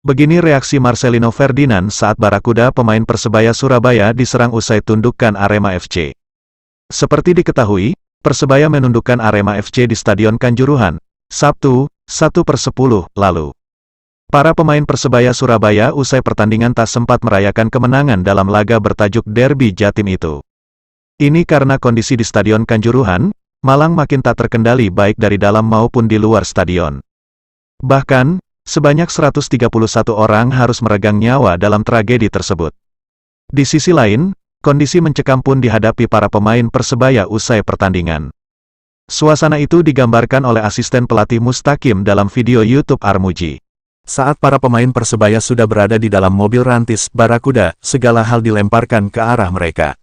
Begini reaksi Marcelino Ferdinand saat Barakuda pemain Persebaya Surabaya diserang usai tundukkan Arema FC. Seperti diketahui, Persebaya menundukkan Arema FC di Stadion Kanjuruhan, Sabtu, 1/10 lalu. Para pemain Persebaya Surabaya usai pertandingan tak sempat merayakan kemenangan dalam laga bertajuk Derby Jatim itu. Ini karena kondisi di Stadion Kanjuruhan, Malang makin tak terkendali baik dari dalam maupun di luar stadion. Bahkan, sebanyak 131 orang harus meregang nyawa dalam tragedi tersebut. Di sisi lain, kondisi mencekam pun dihadapi para pemain Persebaya usai pertandingan. Suasana itu digambarkan oleh asisten pelatih Mustaqim dalam video YouTube Armuji. Saat para pemain Persebaya sudah berada di dalam mobil rantis Barakuda, segala hal dilemparkan ke arah mereka.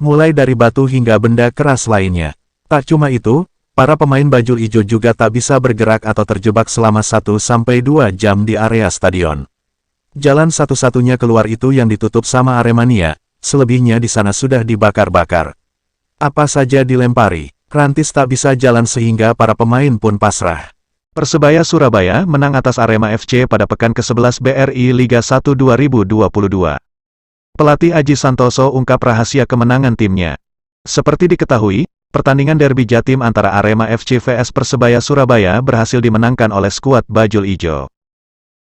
Mulai dari batu hingga benda keras lainnya. Tak cuma itu, para pemain bajul ijo juga tak bisa bergerak atau terjebak selama 1-2 jam di area stadion. Jalan satu-satunya keluar itu yang ditutup sama Aremania, selebihnya di sana sudah dibakar-bakar. Apa saja dilempari, rantis tak bisa jalan sehingga para pemain pun pasrah. Persebaya Surabaya menang atas Arema FC pada pekan ke-11 BRI Liga 1 2022. Pelatih Aji Santoso ungkap rahasia kemenangan timnya. Seperti diketahui, pertandingan derby Jatim antara Arema FC vs Persebaya Surabaya berhasil dimenangkan oleh skuad bajul ijo.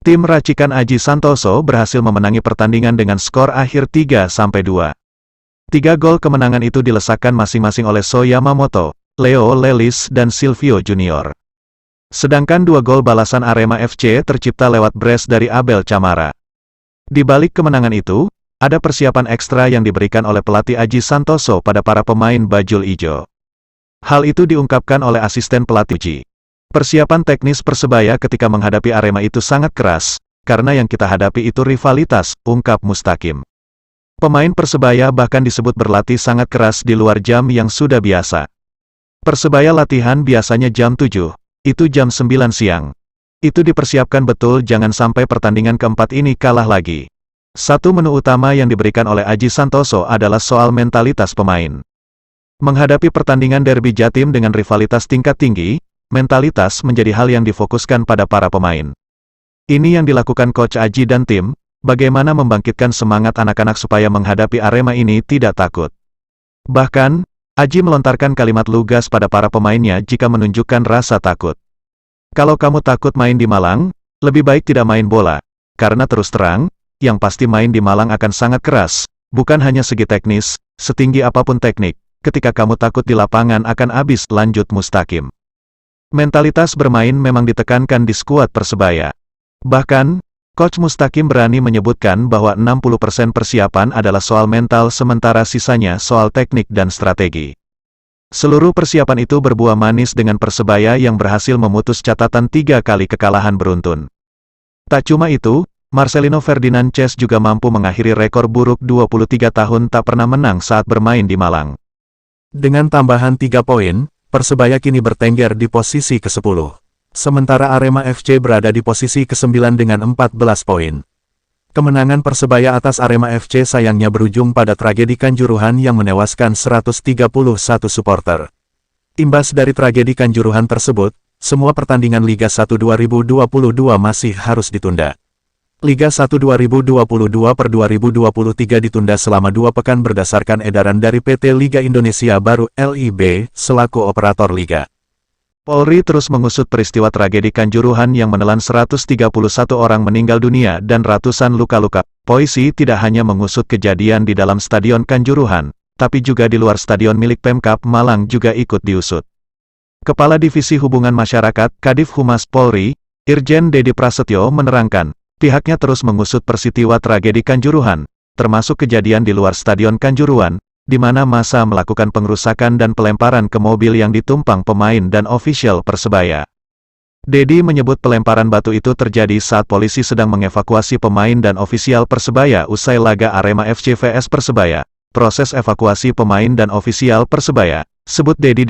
Tim racikan Aji Santoso berhasil memenangi pertandingan dengan skor akhir 3-2. 3 gol kemenangan itu dilesakan masing-masing oleh So Yamamoto, Leo Lelis dan Silvio Junior. Sedangkan 2 gol balasan Arema FC tercipta lewat brace dari Abel Camara. Di balik kemenangan itu, ada persiapan ekstra yang diberikan oleh pelatih Aji Santoso pada para pemain bajul ijo. Hal itu diungkapkan oleh asisten pelatih Ji. Persiapan teknis Persebaya ketika menghadapi Arema itu sangat keras, karena yang kita hadapi itu rivalitas, ungkap Mustaqim. Pemain Persebaya bahkan disebut berlatih sangat keras di luar jam yang sudah biasa. Persebaya latihan biasanya jam 7, itu jam 9 siang. Itu dipersiapkan betul jangan sampai pertandingan keempat ini kalah lagi. Satu menu utama yang diberikan oleh Aji Santoso adalah soal mentalitas pemain. Menghadapi pertandingan derby Jatim dengan rivalitas tingkat tinggi, mentalitas menjadi hal yang difokuskan pada para pemain. Ini yang dilakukan Coach Aji dan tim, bagaimana membangkitkan semangat anak-anak supaya menghadapi Arema ini tidak takut. Bahkan, Aji melontarkan kalimat lugas pada para pemainnya jika menunjukkan rasa takut. Kalau kamu takut main di Malang, lebih baik tidak main bola, karena terus terang, yang pasti main di Malang akan sangat keras, bukan hanya segi teknis, setinggi apapun teknik. Ketika kamu takut di lapangan akan habis, lanjut Mustaqim. Mentalitas bermain memang ditekankan di skuad Persebaya. Bahkan, Coach Mustaqim berani menyebutkan bahwa 60% persiapan adalah soal mental sementara sisanya soal teknik dan strategi. Seluruh persiapan itu berbuah manis dengan Persebaya yang berhasil memutus catatan 3 kali kekalahan beruntun. Tak cuma itu, Marcelino Ferdinand juga mampu mengakhiri rekor buruk 23 tahun tak pernah menang saat bermain di Malang. Dengan tambahan 3 poin, Persebaya kini bertengger di posisi ke-10. Sementara Arema FC berada di posisi ke-9 dengan 14 poin. Kemenangan Persebaya atas Arema FC sayangnya berujung pada tragedi Kanjuruhan yang menewaskan 131 supporter. Imbas dari tragedi Kanjuruhan tersebut, semua pertandingan Liga 1 2022 masih harus ditunda. Liga 1 2022 per 2023 ditunda selama 2 pekan berdasarkan edaran dari PT Liga Indonesia Baru (LIB) selaku operator liga. Polri terus mengusut peristiwa tragedi Kanjuruhan yang menelan 131 orang meninggal dunia dan ratusan luka-luka. Polisi tidak hanya mengusut kejadian di dalam Stadion Kanjuruhan, tapi juga di luar stadion milik Pemkab Malang juga ikut diusut. Kepala Divisi Hubungan Masyarakat, Kadif Humas Polri, Irjen Dedi Prasetyo menerangkan, pihaknya terus mengusut peristiwa tragedi Kanjuruhan, termasuk kejadian di luar Stadion Kanjuruhan, di mana massa melakukan pengerusakan dan pelemparan ke mobil yang ditumpang pemain dan ofisial Persebaya. Dedi menyebut pelemparan batu itu terjadi saat polisi sedang mengevakuasi pemain dan ofisial Persebaya usai laga Arema FC vs Persebaya. Proses evakuasi pemain dan ofisial Persebaya, sebut Dedi